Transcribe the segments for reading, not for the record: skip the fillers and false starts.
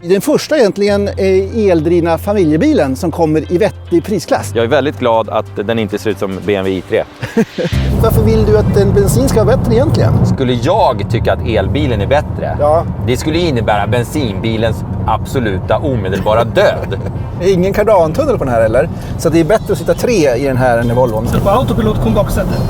Den första egentligen eldrivna familjebilen som kommer i vettig prisklass. Jag är väldigt glad att den inte ser ut som BMW i3. Varför vill du att en bensin ska vara bättre egentligen? Skulle jag tycka att elbilen är bättre, Ja. det skulle innebära bensinbilens absoluta omedelbara död. Det är ingen kardantunnel på den här eller? Så det är bättre att sitta 3 i den här än i Volvon. Så på autopilot kom baksätet.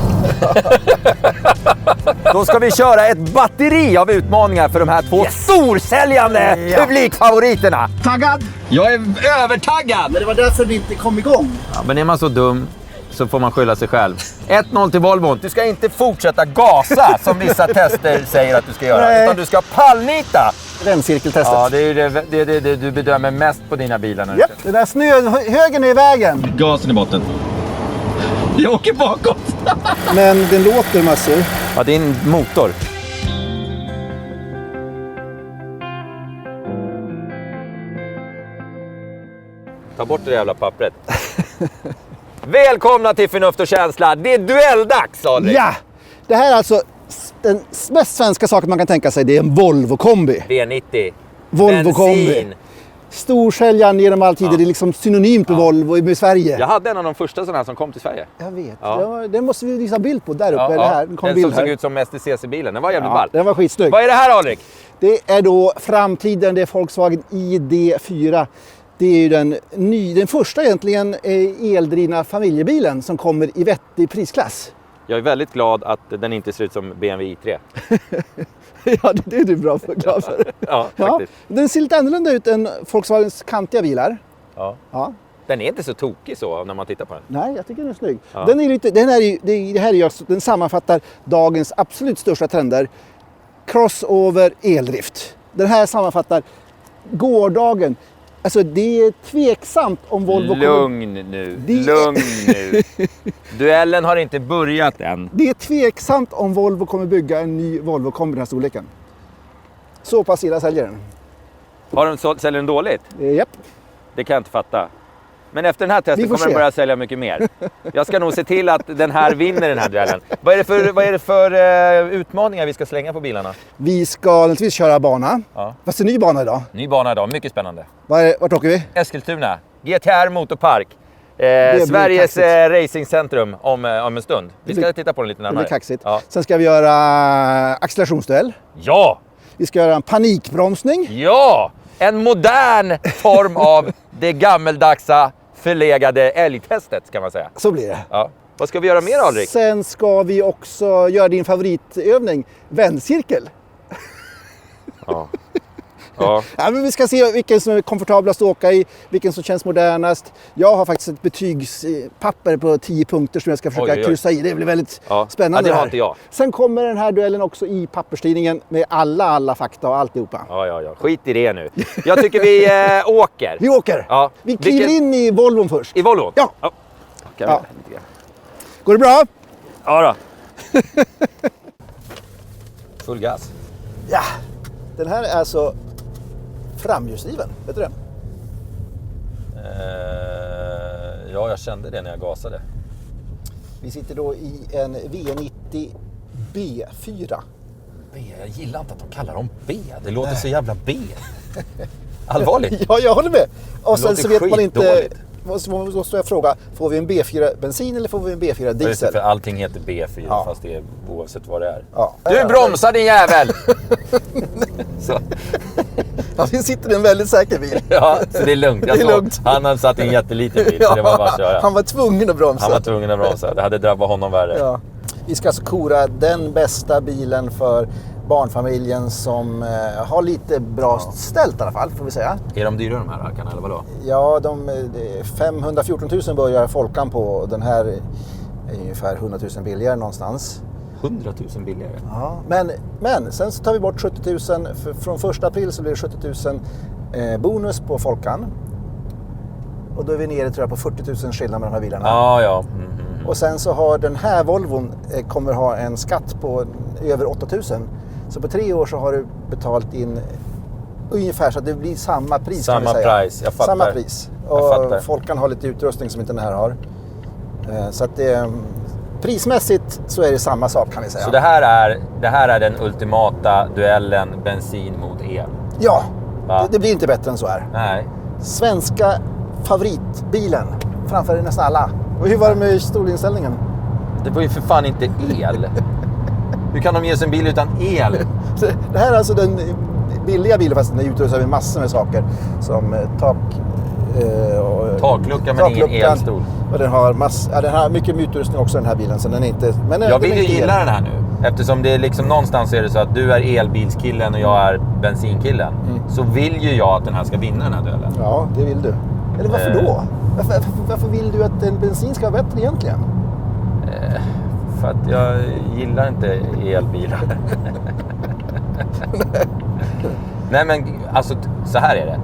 Då ska vi köra ett batteri av utmaningar för de här två storsäljande publikfavoriterna. Taggad! Jag är övertaggad! Men det var därför du inte kom igång. Ja, men är man så dum så får man skylla sig själv. 1-0 till Volvo. Du ska inte fortsätta gasa som vissa tester säger att du ska göra. Nej. Utan du ska pallnita. Ränncirkeltestet. Ja, det är ju det du bedömer mest på dina bilar nu. Japp, den där snöhögen är i vägen. Gasen i botten. Jag åker bakåt. Men den låter massor. Ja, det är en motor. Ta bort det jävla pappret. Välkomna till Förnuft och känsla. Det är duelldags, Adrik. Ja! Det här är alltså den mest svenska saken man kan tänka sig. Det är en Volvo-kombi. V90. Volvo-kombi. Bensin. Storsäljaren genom all tid. Det är liksom synonymt med Volvo i Sverige. Jag hade en av de första sådana här som kom till Sverige. Jag vet. Ja. Den måste vi visa bild på där uppe. Ja, eller här. den Kom som bild såg här. ut som STCC-bilen. Den var jävligt ball. Den var skitsnygg. Vad är det här, Adrik? Det är då framtiden. Det är Volkswagen ID4. Det är ju den första egentligen eldrivna familjebilen som kommer i vettig prisklass. Jag är väldigt glad att den inte ser ut som BMW i3. Ja, det är du bra för, glad för. Ja, Ja, faktiskt. den ser lite annorlunda ut än Volkswagens kantiga bilar. Ja. Ja. Den är inte så tokig så när man tittar på den. Nej, jag tycker den är snygg. Ja. Den sammanfattar dagens absolut största trender. Crossover eldrift. Den här sammanfattar gårdagen. Alltså det är tveksamt om Volvo Lugn nu. Duellen har inte börjat än. Det är tveksamt om Volvo kommer bygga en ny Volvo-kombi i den här storleken. Så pass illa säljer den. Säljer den dåligt? Japp. Det kan jag inte fatta. Men efter den här testen kommer den börja sälja mycket mer. Jag ska nog se till att den här vinner den här duellen. Vad är det för utmaningar vi ska slänga på bilarna? Vi ska naturligtvis köra bana. Ja. Fast det är ny bana idag. Ny bana idag, mycket spännande. Vart åker vi? Eskilstuna, GTR Motorpark. blir Sveriges kaxigt. racingcentrum om en stund. Vi ska titta på den lite Det närmare. blir kaxigt. Ja. Sen ska vi göra accelerationsduell. Ja! Vi ska göra en panikbromsning. Ja! En modern form av det gammeldagsa förlegade älgtestet kan man säga. Så blir det. Ja. Vad ska vi göra mer, Adrik? Sen ska vi också göra din favoritövning, vändcirkel. Ja. Ja. Ja, men vi ska se vilken som är komfortablast att åka i, vilken som känns modernast. Jag har faktiskt ett betygspapper på 10 punkter som jag ska försöka kryssa i. Det blir väldigt spännande. Ja, det har här. inte jag. Sen kommer den här duellen också i papperstidningen med alla fakta och alltihopa. Ja. Skit i det nu. Jag tycker vi åker. Vi åker. Ja. Vi kliver in i Volvon först. I Volvo? Ja. Ja. Går det bra? Ja då. Full gas. Ja. Den här är alltså framhjulsdriven. Vet du det? Ja, jag kände det när jag gasade. Vi sitter då i en V90 B4. B? Jag gillar inte att de kallar dem B. Det låter så jävla B. Allvarligt. Ja, jag håller med. Och sen låter så vet man inte... skitdåligt. Då står jag fråga, får vi en B4 bensin eller får vi en B4 diesel? För allting heter B4 fast det är oavsett vad det är. Ja. Du bromsar din jävel! Så. Ja, vi sitter i en väldigt säker bil. Ja, så det är lugnt. Det är lugnt. Han hade satt i en jätteliten bil så det var bara att köra. Han var tvungen att bromsa. Han var tvungen att bromsa. Det hade drabbat honom värre. Ja. Vi ska alltså kora den bästa bilen för barnfamiljen som har lite bra ställt i alla fall, får vi säga. Är de dyra de här rackarna eller vadå? Ja, 514 000 börjar Folkan på. Den här är ungefär 100 000 billigare någonstans. 100 000 billigare? Ja, men sen så tar vi bort 70 000. Från 1 april så blir det 70 000 bonus på Folkan. Och då är vi nere tror jag på 40 000 skillnad med de här bilarna. Ja. Och sen så har den här Volvon kommer ha en skatt på över 8 000. Så på 3 år så har du betalt in ungefär så att det blir samma pris. Samma kan vi säga. pris, jag fattar. Samma pris. Och Folkan har lite utrustning som inte den här har. Så att det, prismässigt så är det samma sak kan vi säga. Så det här är den ultimata duellen bensin mot el? Ja, Va? Det blir inte bättre än så här. Nej. Svenska favoritbilen framför nästan alla. Och hur var det med stolinställningen? Det var ju för fan inte el. Hur kan de ge sig en bil utan el? Det här är alltså den billiga bilen, fast den är utrustad med massor med saker. Som taklucka men ingen elstol. Och den har mycket utrustning också, den här bilen. Så den är inte, men jag vill ju gilla den här nu. Eftersom det är liksom någonstans är det så att du är elbilskillen och jag är bensinkillen. Så vill ju jag att den här ska vinna den här duellen. Ja, det vill du. Eller varför då? Varför vill du att en bensin ska vara bättre egentligen? För att jag gillar inte elbilar. Nej men alltså så här är det.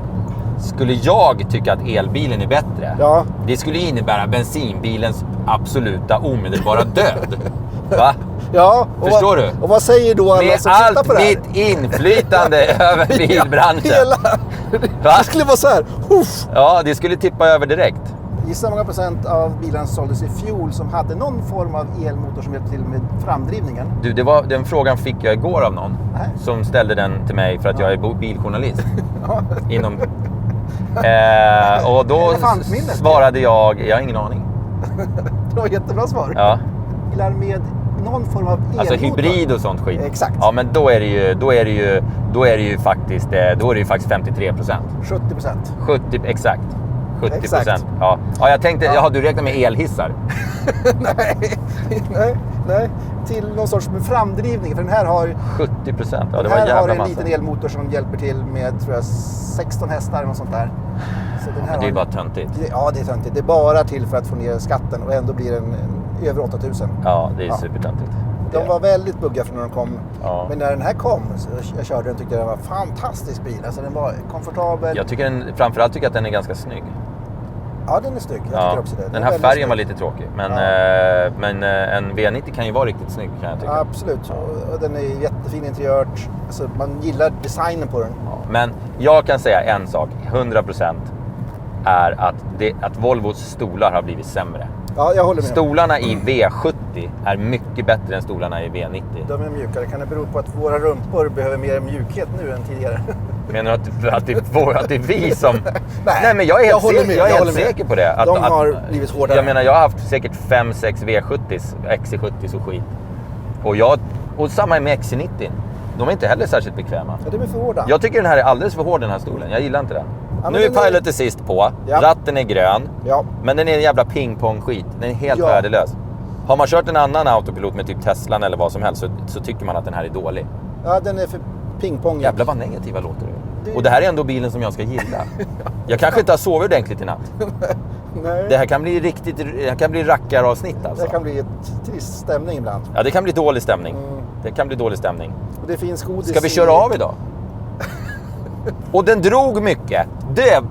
Skulle jag tycka att elbilen är bättre, det skulle innebära bensinbilens absoluta omedelbara död. Va? Ja, förstår du? Och vad säger då alla som tittar på det här? Med allt mitt inflytande över bilbranschen. Det skulle vara så här. Ja, det skulle tippa över direkt. Gissa många procent av bilarna som såldes i fjol som hade någon form av elmotor som hjälpte till med framdrivningen? Du, den frågan fick jag igår av någon. Som ställde den till mig för att jag är biljournalist. Inom... och då svarade jag har ingen aning. Det var ett jättebra svar. Ja. Bilar med någon form av elmotor. Alltså hybrid och sånt skit. Exakt. Ja, men då är det ju faktiskt 53%. 70%. 70, exakt. 70%. Ja, jag tänkte, du räknar med elhissar? nej. Till någon sorts med framdrivning. För den här har 70%. Ja, det var jävla har en massa. liten elmotor som hjälper till med, tror jag, 16 hästar eller något sånt där. Så den här det är bara töntigt. Ja, det är töntigt. Det är bara till för att få ner skatten och ändå blir den över 8000. Ja, det är supertöntigt. De var väldigt bugga för när de kom. Ja. Men när den här kom, så jag körde den, tyckte jag den var en fantastisk bil. Alltså den var komfortabel. Framförallt tycker jag att den är ganska snygg. Ja, den är snygg. Jag tycker också det. Den här färgen snygg. Var lite tråkig. Men en V90 kan ju vara riktigt snygg, kan jag tycka. Ja, absolut. Och den är jättefin interiört. Alltså, man gillar designen på den. Ja, men jag kan säga en sak. 100% är att Volvos stolar har blivit sämre. Ja, jag håller med. Stolarna i V70 är mycket bättre än stolarna i V90. De är mjukare. Kan det bero på att våra rumpor behöver mer mjukhet nu än tidigare? Menar du att det är vi som... Nej, men jag är helt säker på det. De har blivit hårdare. Jag menar, jag har haft säkert 5-6 V70s, XC70s och skit. Och samma med XC90. De är inte heller särskilt bekväma. Ja, de är för hårda. Jag tycker den här är alldeles för hård, den här stolen. Jag gillar inte den. Ja, nu är Pilot sist på. Ja. Ratten är grön. Ja. Men den är en jävla pingpong-skit. Den är helt värdelös. Har man kört en annan autopilot med typ Teslan eller vad som helst så tycker man att den här är dålig. Ja, den är för pingpong. Jävlar vad negativa låter det. Och det här är ändå bilen som jag ska gilla. Jag kanske inte har sovit ordentligt i natt. Nej. Det här kan bli rackaravsnitt alltså. Det kan bli ett trist stämning ibland. Ja, det kan bli dålig stämning. Det kan bli dålig stämning. Och det finns godis. Ska vi köra av idag? Och den drog mycket.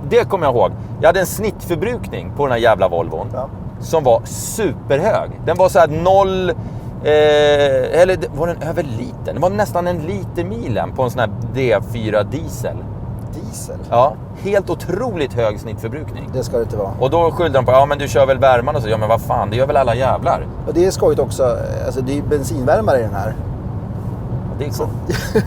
Det kommer jag ihåg. Jag hade en snittförbrukning på den här jävla Volvon. Ja. Som var superhög. Den var så här 0... eller var den över liten? Det var nästan 1 liter milen på en sån här D4 diesel. Diesel? Ja, helt otroligt hög snittförbrukning. Det ska det inte vara. Och då skyllde de på, men du kör väl värman och så. Ja, men vad fan, det gör väl alla jävlar. Och det är skojigt också, alltså det är bensinvärmare i den här. Det är så.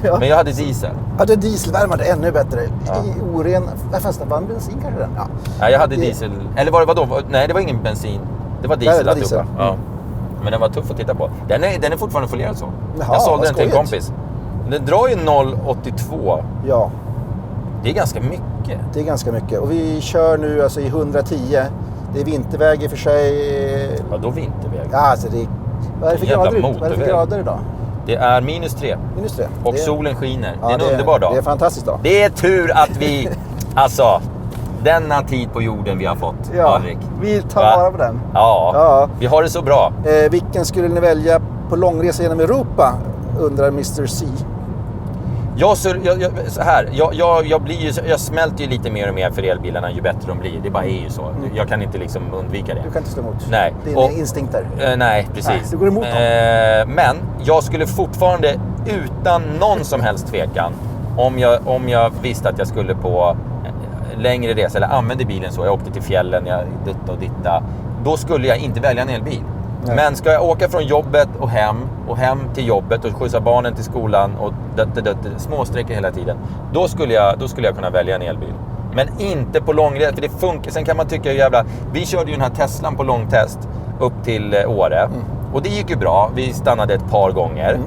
Ja. Men jag hade diesel. Ja, det är dieselvärmare, ännu bättre. Ja. I oren, fast det var en bensin kanske den. Ja. Nej, jag hade diesel. Eller var det vadå? Nej, det var ingen bensin. Det var diesel. Det var diesel. Ja. Men den var tuff att titta på. Den är fortfarande folierad så. Jaha, jag sålde den till en kompis. Den drar ju 0,82. Ja. Det är ganska mycket. Det är ganska mycket. Och vi kör nu alltså i 110. Det är vinterväg i och för sig. Vadå vinterväg? Ja, alltså det är... Vad är det för grader idag? Det är -3. -3. Och solen skiner. Ja, det är en underbar dag. Det är en fantastisk dag. Det är tur att vi... alltså... Denna tid på jorden vi har fått, Alrik. Vi tar vara på den. Ja, vi har det så bra. Vilken skulle ni välja på långresa genom Europa? Undrar Mr. C. Jag smälter ju lite mer och mer för elbilarna ju bättre de blir. Det bara är ju så. Jag kan inte liksom undvika det. Du kan inte stå emot. Nej. Dina instinkter. Nej, precis. Nej, du går emot dem. Men jag skulle fortfarande utan någon som helst tvekan, om jag visste att jag skulle på längre resa eller använde bilen så, jag åkte till fjällen, jag dutta och ditta, då skulle jag inte välja en elbil. Nej. Men ska jag åka från jobbet och hem till jobbet och skjutsa barnen till skolan och småsträckor hela tiden, då skulle jag kunna välja en elbil. Men inte på långresa, för det funkar. Sen kan man tycka jävla... Vi körde ju den här Teslan på långtest upp till Åre. Och det gick ju bra. Vi stannade ett par gånger.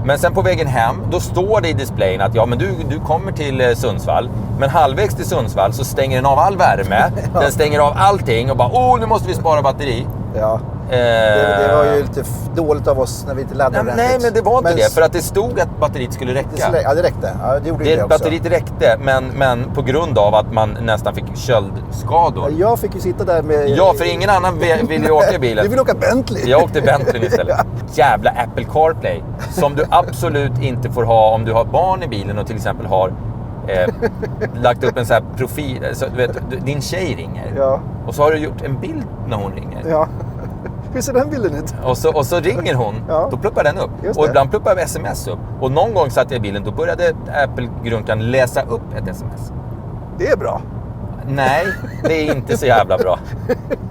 Men sen på vägen hem, då står det i displayen att ja, men du kommer till Sundsvall. Men halvvägs till Sundsvall så stänger den av all värme. Den stänger av allting och bara, nu måste vi spara batteri. Ja. Det var ju lite dåligt av oss när vi inte laddade ordentligt. Nej, men det var inte det. För att det stod att batteriet skulle räcka. Ja, det räckte. Ja, det gjorde det också. Batteriet räckte, men på grund av att man nästan fick köldskador. Jag fick ju sitta där med... Ja, för ingen annan ville åka i bilen. Du vill åka Bentley. Jag åkte Bentley istället. Jävla Apple CarPlay. Som du absolut inte får ha om du har barn i bilen och till exempel har lagt upp en sån här profil. Så, du vet, din tjej ringer. Ja. Och så har du gjort en bild när hon ringer. Ja. Hur ser den bilden ut? Och så ringer hon, då pluppar den upp. Och ibland pluppar sms upp. Och någon gång satt jag i bilen, då började Apple-grunkan läsa upp ett sms. Det är bra. Nej, det är inte så jävla bra.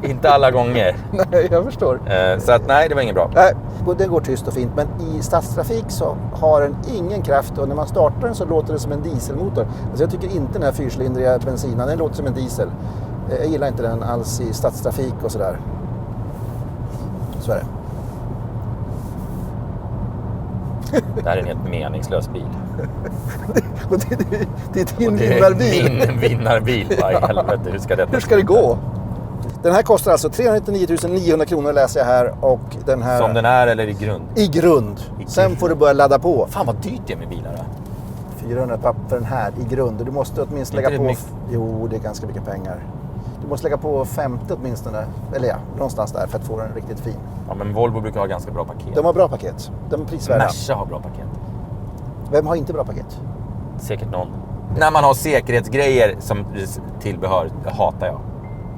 Inte alla gånger. Nej, jag förstår. Så att nej, det var inget bra. Nej, det går tyst och fint. Men i stadstrafik så har den ingen kraft. Och när man startar den så låter det som en dieselmotor. Alltså jag tycker inte den här fyrcylindriga bensinen, den låter som en diesel. Jag gillar inte den alls i stadstrafik och sådär. Så är det. Det här är en helt meningslös bil. Det är din vinnarbil. Min vinnarbil. Helvete, hur ska det gå? Den här kostar alltså 399 900 kronor läser jag här. Och den här... Som den är eller i grund? I grund. Sen får du börja ladda på. Fan vad dyrt det är med bilar då. 400 papp för den här i grund. Du måste åtminstone lägga på... Jo, det är ganska mycket pengar. Du måste lägga på 50 åtminstone. Eller ja, någonstans där för att få den riktigt fin. Ja, men Volvo brukar ha ganska bra paket. De har bra paket. De är prisvärda. Merca har bra paket. Vem har inte bra paket? Säkert någon. När man har säkerhetsgrejer som tillbehör, det hatar jag.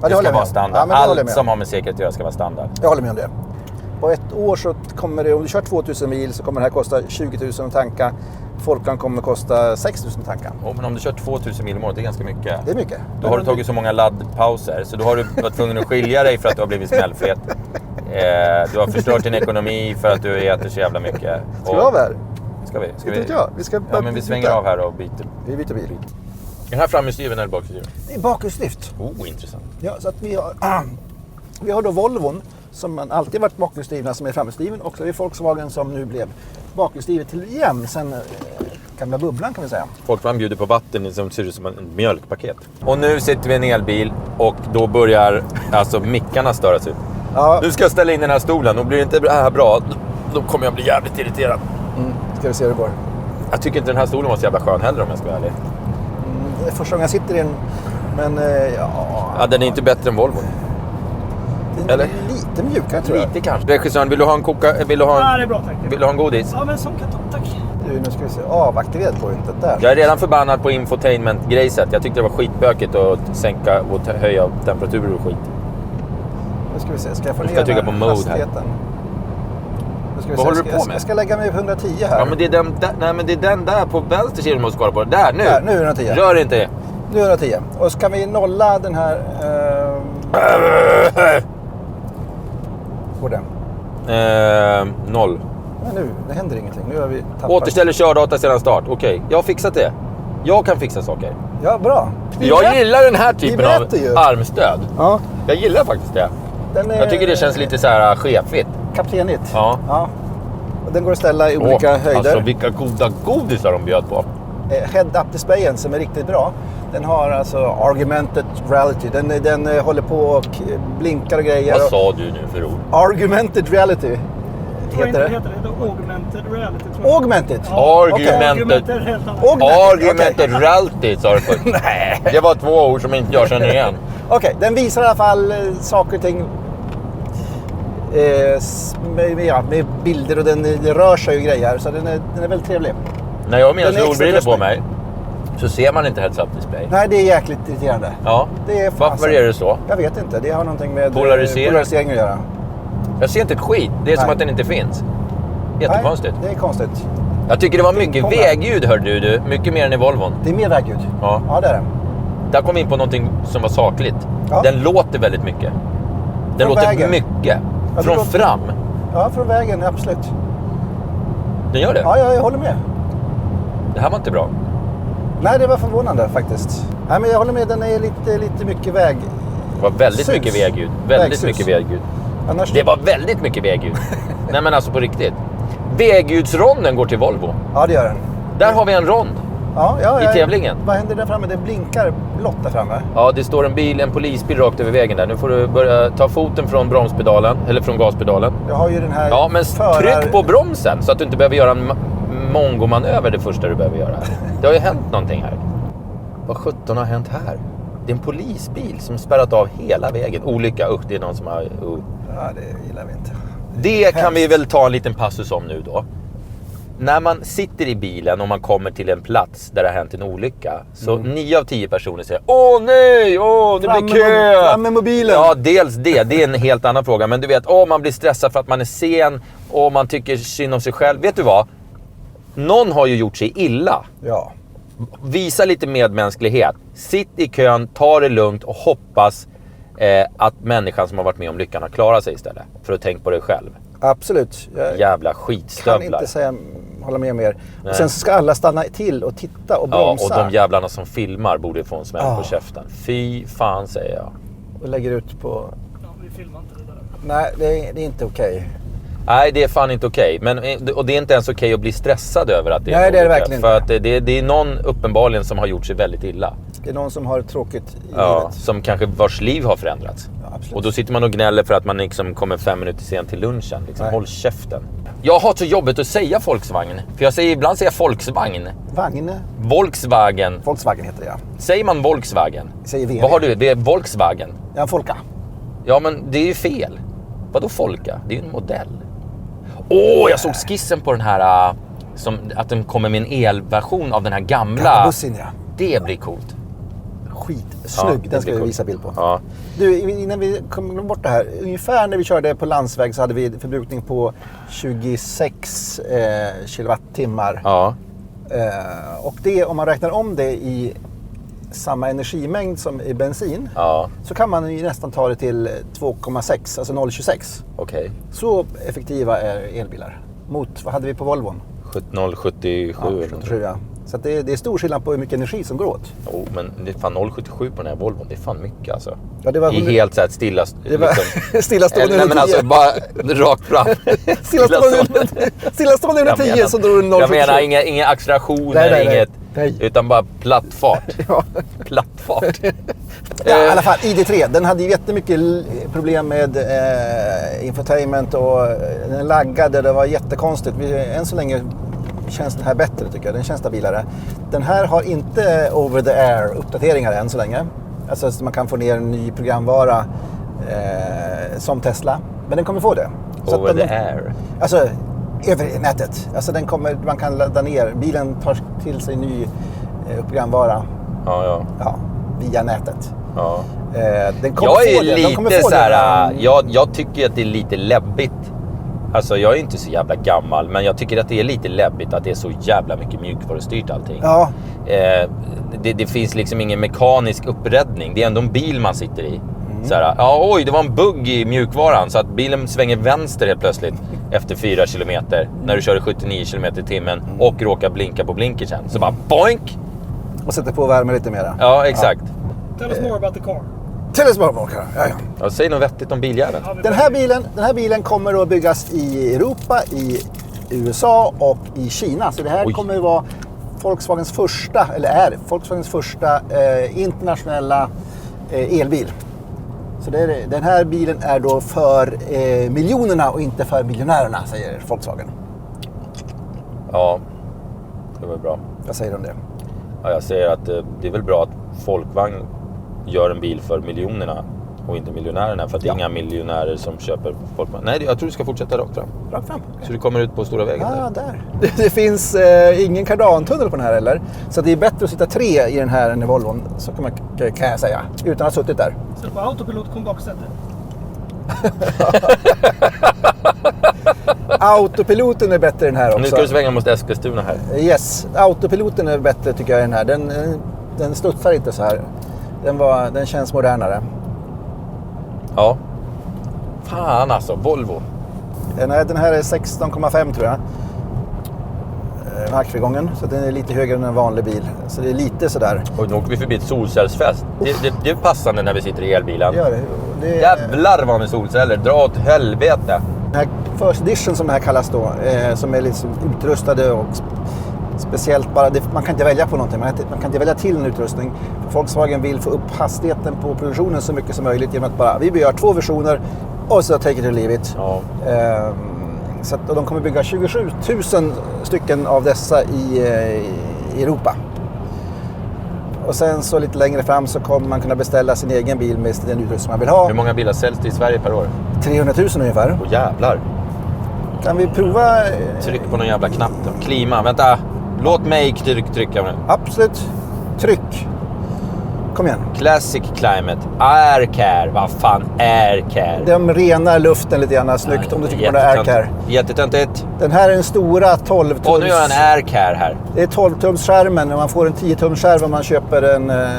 Ja, det ska vara standard. Ja, allt som har med säkerhet att göra ska vara standard. Jag håller med om det. På ett år så kommer det, om du kör 2000 mil så kommer det här kosta 20 000 att tanka. Folkan kommer kosta 6 000 att tanka. Men om du kör 2000 mil om året, det är ganska mycket. Det är mycket. Då har du tagit så många laddpauser så då har du varit tvungen att skilja dig för att du har blivit smällfet. Du har förstört din ekonomi för att du äter så jävla mycket. Ska vi av här? Ska vi? Ja, men vi svänger av här och byter. Vi byter bil. Den här framhjulsdriven eller bakhjulsdriven? Det är bakhjulsdrift. Intressant. Ja, så att vi har då Volvon som man alltid varit bakhjulsdrivna som är framhjulsdriven. Och så är det Volkswagen som nu blev bakhjulsdrivet till igen sen gamla bubblan kan vi säga. Volkswagen bjuder på vatten som ser ut som en mjölkpaket. Och nu sitter vi i en elbil och då börjar alltså mickarna störas ut. Ja. Nu ska jag ställa in den här stolen och blir det inte det här bra, då kommer jag bli jävligt irriterad. Ska vi se hur det går. Jag tycker inte den här stolen var så jävla skön heller om jag ska vara ärlig. Det är första gången jag sitter i den, men ja, den är inte bättre än Volvo. Eller? Lite mjukare tror jag. Lite kanske. Regissören, vill du ha en Ja, det är bra, tack. Vill du ha en godis? Ja, men som kartong, tack. Nu ska vi se. Avaktiverad på inte där. Jag är redan förbannad på infotainment-grejset. Jag tyckte det var skitbökigt att sänka och höja temperaturer och skit. Nu ska vi se. Ska jag få Du ner ska trycka på mode hastigheten? Vad håller du på med? Jag ska lägga mig på 110 här. Ja, men det är den där, nej, men det är den där på vänster sida du måste kolla på. Där, nu! Där, nu är 110. Rör inte det. Nu är 110. Och så kan vi nolla den här... Går den? 0. Men nu, det händer ingenting. Nu har vi tappat. Återställer kördata sedan start. Okej, jag har fixat det. Jag kan fixa saker. Ja, bra. Jag gillar den här typen av armstöd. Ja. Jag gillar faktiskt det. Är... Jag tycker det känns lite så här chefigt. Kaptenigt. Ja. Och den går att ställa i olika höjder. Alltså vilka goda godisar de bjöd på. Head-up-displayen som är riktigt bra. Den har alltså Augmented Reality. Den håller på och blinkar och grejer. Vad sa du nu för ord? Augmented Reality. Heter det Augmented Reality, tror jag. Augmented? Ja, Augmented Reality sa du först. Nej. Det var 2 ord som inte jag känner igen. Okej, den visar i alla fall saker och ting med bilder och den rör sig och grejer. Så den är väldigt trevlig. När jag har mina solbrillor på mig så ser man inte heads-up display. Nej, det är jäkligt irriterande. Ja. Varför är det så? Jag vet inte. Det har någonting med polarisering att göra. Jag ser inte ett skit. Det är som att den inte finns. Jättekonstigt. Nej, det är konstigt. Jag tycker det var mycket vägljud, hörde du. Mycket mer än i Volvon. Det är mer vägljud. Ja, det är det. Där kom vi in på någonting som var sakligt. Ja. Den låter väldigt mycket. Den låter mycket. Från fram? Ja, från vägen, absolut. Den gör det? Ja, jag håller med. Det här var inte bra. Nej, det var förvånande faktiskt. Nej, men jag håller med, den är lite mycket väg. Det var väldigt Sus. mycket vägljud. Väldigt Vägsus. mycket vägljud. Annars... Det var väldigt mycket vägljud. Nej, men alltså på riktigt. Vägljusronden går till Volvo. Ja, det gör den. Där har vi en rond Ja, i tävlingen. Vad händer där framme? Det blinkar blått där framme. Ja, det står en polisbil rakt över vägen där. Nu får du börja ta foten från bromspedalen, eller från gaspedalen. Jag har ju den här... Ja, men tryck på bromsen så att du inte behöver göra en mongomanöver det första du behöver göra. Det har ju hänt någonting här. Vad 17 har hänt här? Det är en polisbil som spärrat av hela vägen. Olycka, det är någon som har... Ja, det gillar vi inte. Det kan vi väl ta en liten passus om nu då. När man sitter i bilen och man kommer till en plats där det har hänt en olycka, så 9 av 10 personer säger åh nej, det blir kö. Fram med mobilen. Ja, dels det är en helt annan fråga. Men du vet, man blir stressad för att man är sen och man tycker synd om sig själv. Vet du vad? Någon har ju gjort sig illa. Ja. Visa lite medmänsklighet. Sitt i kön, ta det lugnt och hoppas att människan som har varit med om lyckan har klarat sig istället. För att tänka på dig själv. Absolut. Jag Jävla skitstövlar. kan inte hålla med mer. Och sen ska alla stanna till och titta och bromsa. Ja, och de jävlarna som filmar borde få en smäll på käften. Fy fan, säger jag. Och lägger ut på... Ja, vi filmar inte det där. Nej, det är inte okej. Nej, det är fan inte okej. Och det är inte ens okej att bli stressad över att det är Nej, det är det olycka. verkligen För inte. att det är någon uppenbarligen som har gjort sig väldigt illa. Det är någon som har det tråkigt i Ja, livet. som kanske vars liv har förändrats. Ja, absolut. Och då sitter man och gnäller för att man liksom kommer 5 minuter sent till lunchen. Liksom, håll käften. Jag har så jobbigt att säga Volkswagen. För ibland säger jag Volkswagen. Vagne? Volkswagen. Volkswagen heter det, ja. Säger man Volkswagen? Säger VW. Vad har du? Det är Volkswagen. Ja, en Folka. Ja, men det är ju fel. Vadå Folka? Det är ju en modell. Jag såg skissen på den här... att den kommer med en elversion av den här gamla... Bussen, ja. Det blir coolt. Skitsnygg, Ja, den ska blir vi coolt. visa bild på. Ja. Du, innan vi kom bort det här. Ungefär när vi körde på landsväg så hade vi förbrukning på 26 kilowattimmar. Ja. Och det, om man räknar om det i samma energimängd som i bensin, Ja. så kan man ju nästan ta det till 2,6, alltså 0,26. Okej. Så effektiva är elbilar. Mot, vad hade vi på Volvon? 0,77 Ja, eller 77, ja. Så att det är stor skillnad på hur mycket energi som går åt. men det är fan 0,77 på den här Volvon. Det är fan mycket alltså. Ja, det var I helt så här stilla... Det var stillastående Nej, men 110. alltså bara rakt fram. Stillastående 110 så drog du 0,77. Jag menar ingen acceleration, Nej. utan bara platt fart. Ja. Platt fart. Ja, i alla fall ID3, den hade ju jättemycket problem med infotainment och den laggade, det var jättekonstigt. Än så länge känns den här bättre tycker jag, den känns stabilare. Den här har inte over the air uppdateringar än så länge. Alltså så man kan få ner en ny programvara som Tesla, men den kommer få det. Så Over att the air. Alltså över nätet. Alltså man kan ladda ner, bilen tar till sig ny programvara. Ja. Via nätet. Ja. Den kommer Jag få är det. De kommer lite få så här, det. jag tycker att det är lite läbbigt. Alltså jag är inte så jävla gammal, men jag tycker att det är lite läbbigt att det är så jävla mycket mjukvarustyrt allting. Ja. Det finns liksom ingen mekanisk uppräddning. Det är ändå en bil man sitter i. Så här, det var en bugg i mjukvaran så att bilen svänger vänster helt plötsligt efter 4 kilometer när du kör 79 kilometer i timmen och råkar blinka på blinkersen. Så bara boink! Och sätter på värme lite mera. Ja, exakt. Tell us more about the car. Till ett småbarnkar. Ja. Ja, säg något vettigt om biljäveln. Den här bilen kommer att byggas i Europa, i USA och i Kina. Så det här kommer att vara Volkswagens första internationella elbil. Så den här bilen är då för miljonerna och inte för miljonärerna, säger Volkswagen. Ja, det var bra. Vad säger du om det? Ja, jag säger att det är väl bra att Volkswagen gör en bil för miljonerna och inte miljonärerna. För att det är inga miljonärer som köper Volkswagen. Nej, jag tror du ska fortsätta rakt fram. Rakt fram? Så du kommer ut på stora vägen där. Det finns ingen kardantunnel på den här heller. Så det är bättre att sitta 3 i den här än i Volvon. Så kan jag säga. Utan att ha suttit där. Så på autopilot kom baksätet. Autopiloten är bättre i den här också. Nu ska du svänga mot Eskilstuna här. Yes, autopiloten är bättre tycker jag i den här. Den studsar inte så här. Den känns modernare. Ja. Fan alltså, Volvo. Nej, den här är 16,5 tror jag. Markfrigången, så den är lite högre än en vanlig bil. Så det är lite sådär. Och nu åker vi förbi ett solcellsfäst. Det är passande när vi sitter i elbilen. Gör det. Jävlar vad med solceller, dra åt helvete. Den här First Edition som det här kallas då, som är liksom utrustade och speciellt bara, man kan inte välja på någonting, man kan inte välja till en utrustning. Volkswagen vill få upp hastigheten på produktionen så mycket som möjligt genom att bara, vi gör 2 versioner och så take it or leave it. Ja. Så att, och de kommer bygga 27 000 stycken av dessa i Europa. Och sen så lite längre fram så kommer man kunna beställa sin egen bil med den utrustning man vill ha. Hur många bilar säljs det i Sverige per år? 300 000 ungefär. Åh jävlar. Kan vi prova? Tryck på någon jävla knapp då. Klima, vänta. Låt mig trycka nu. Absolut. Tryck. Kom igen. Classic Climate. Aircare. Vad fan Aircare? De renar luften lite grann snyggt om du tycker på det Aircare. Jättetöntigt. Den här är den stora 12-tums... Och nu gör jag en Aircare här. Det är 12-tums-skärmen och man får en 10-tums-skärm om man köper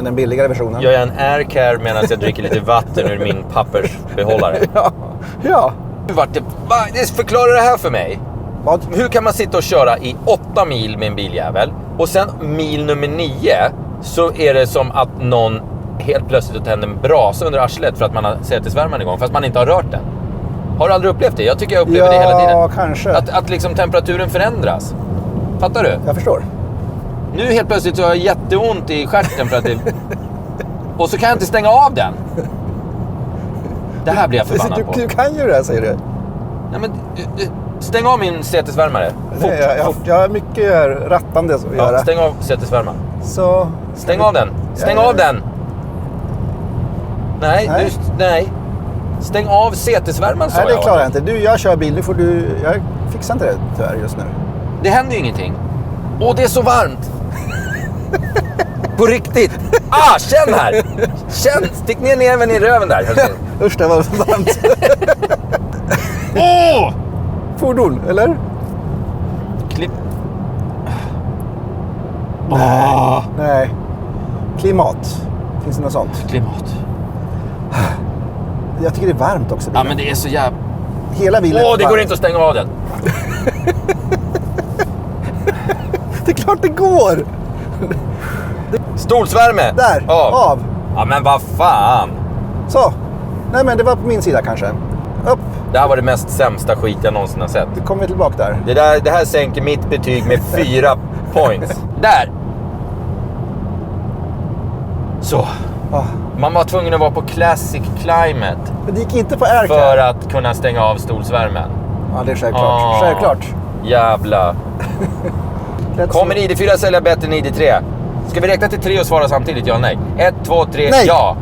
den billigare versionen. Gör jag en Aircare medan jag dricker lite vatten ur min pappersbehållare. Ja. Förklara det här för mig. Vad? Hur kan man sitta och köra i 8 mil med en biljävel och sen mil nummer 9 så är det som att någon helt plötsligt tänder en brasa under arslet för att man har sätesvärmaren igång fast man inte har rört den. Har du aldrig upplevt det? Jag tycker jag upplever det hela tiden. Ja, kanske. Att liksom temperaturen förändras. Fattar du? Jag förstår. Nu helt plötsligt så har jag jätteont i stjärten för att det... Och så kan jag inte stänga av den. Det här blir jag förbannad på. Du kan ju det här, säger du. Nej, men stäng av min sätesvärmare. Jag har mycket rattande att göra. Stäng av sätesvärmaren. Så... Stäng av den. Stäng av den. Nej. Stäng av sätesvärmaren, sa jag. Nej, det klarar jag inte. Jag kör bil. Nu får du... Jag fixar inte det tyvärr just nu. Det händer ju ingenting. Åh, det är så varmt. På riktigt. Känn här. Känn. Stick ner näven i röven där. Usch, det var varmt. Fordon, eller? Klipp. Nej. Klimat. Finns det något sånt? Klimat. Jag tycker det är varmt också. Ja, men det är så jävla... Hela bilen är det går inte att stänga av den. Det är klart det går. Stolsvärme. Där, av. Ja, men vad fan. Så. Nej, men det var på min sida kanske. Upp. Det här var det mest sämsta skit jag någonsin har sett. Du kommer tillbaka där. Det här sänker mitt betyg med 4 points. Där. Så. Man var tvungen att vara på Classic Climate. Men det gick inte på Aircare. För att kunna stänga av stolsvärmen. Ja, det är självklart. Självklart. Jävla. Kommer ID4 sälja bättre än ID3? Ska vi räkna till 3 och svara samtidigt? Ja, nej. 1, 2, 3, nej. Ja.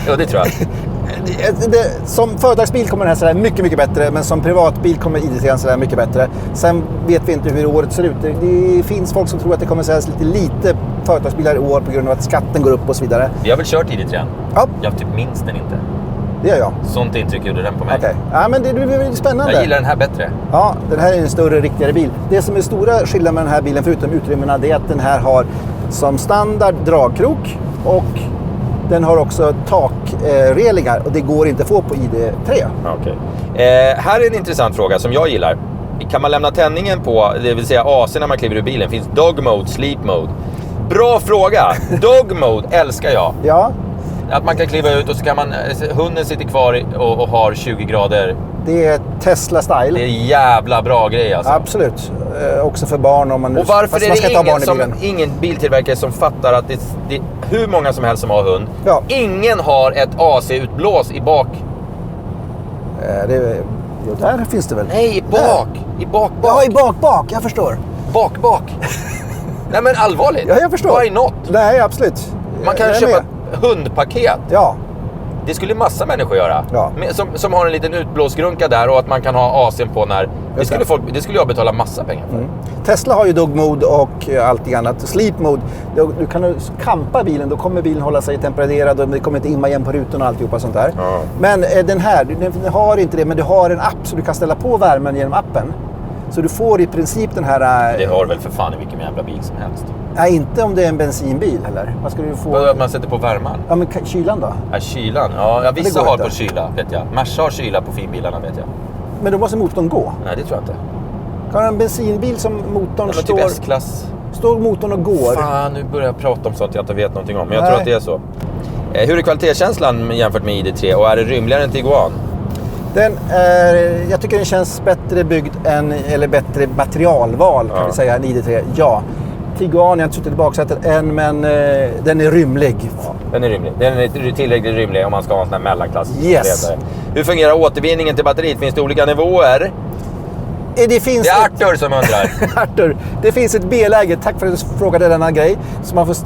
Ja, det tror jag. Som företagsbil kommer den här sådär mycket, mycket bättre. Men som privatbil kommer ID3 sådär mycket bättre. Sen vet vi inte hur året ser ut. Det finns folk som tror att det kommer säljas lite företagsbilar i år på grund av att skatten går upp och så vidare. Jag har väl kört ID3. Ja. Jag typ minns den inte. Det gör jag. Sånt intryck gjorde den på mig. Okej. Ja, men det blir spännande. Jag gillar den här bättre. Ja, den här är en större, riktigare bil. Det som är stora skillnaden med den här bilen, förutom utrymmena, det är att den här har som standard dragkrok och den har också takrelingar och det går inte att få på ID3. Okay. Här är en intressant fråga som jag gillar. Kan man lämna tändningen på, det vill säga AC när man kliver ur bilen? Finns dog mode, sleep mode? Bra fråga! Dog mode älskar jag. Ja. Att man kan kliva ut och så kan man, hunden sitter kvar och har 20 grader. Det är Tesla-style. Det är jävla bra grej alltså. Absolut. Också för barn om man... Och varför är det ingen biltillverkare som fattar att det hur många som helst som har hund. Ja. Ingen har ett AC-utblås i bak. Jo, där finns det väl. Nej, i bak. Där. I bak. Ja, i bak. Jag förstår. Bak. Nej, men allvarligt. Ja, jag förstår. Why not? Nej, absolut. Man kan köpa hundpaket. Ja. Det skulle massa människor göra. Ja. Som har en liten utblåsgrunka där och att man kan ha AC'n på när... Det skulle jag betala massa pengar för. Tesla har ju dog mode och allt annat. Sleep mode. Du kan kampa bilen, då kommer bilen hålla sig tempererad och det kommer inte imma igen på rutan och alltihopa sånt där. Men den här, den har inte det, men du har en app så du kan ställa på värmen genom appen. Så du får i princip den här... Det har väl för fan i vilken jävla bil som helst. Nej, inte om det är en bensinbil eller? Vad ska du få? Att man sätter på värmaren? Ja, men kylan då? Ja, kylan. Ja, vissa har inte. på kyla, vet jag. Merca har kyla på finbilarna, vet jag. Men då måste motorn gå. Nej, det tror jag inte. Kan en bensinbil som motorn Typ S-klass. Står motorn och går? Fan, nu börjar jag prata om sånt jag inte vet någonting om. Men jag tror att det är så. Hur är kvalitetskänslan jämfört med ID3? Och är det rymligare än Tiguan? Jag tycker den känns bättre byggd eller bättre materialval kan vi säga än ID3. Ja. Tiguan, jag har inte suttit i baksätet än, men den är rymlig. Ja, den är rymlig. Den är tillräckligt rymlig om man ska ha en sån här mellanklass. Yes. Hur fungerar återvinningen till batteriet? Finns det olika nivåer? Det är Arthur som undrar. Arthur, det finns ett B-läge. Tack för att du frågade denna grej. Så man får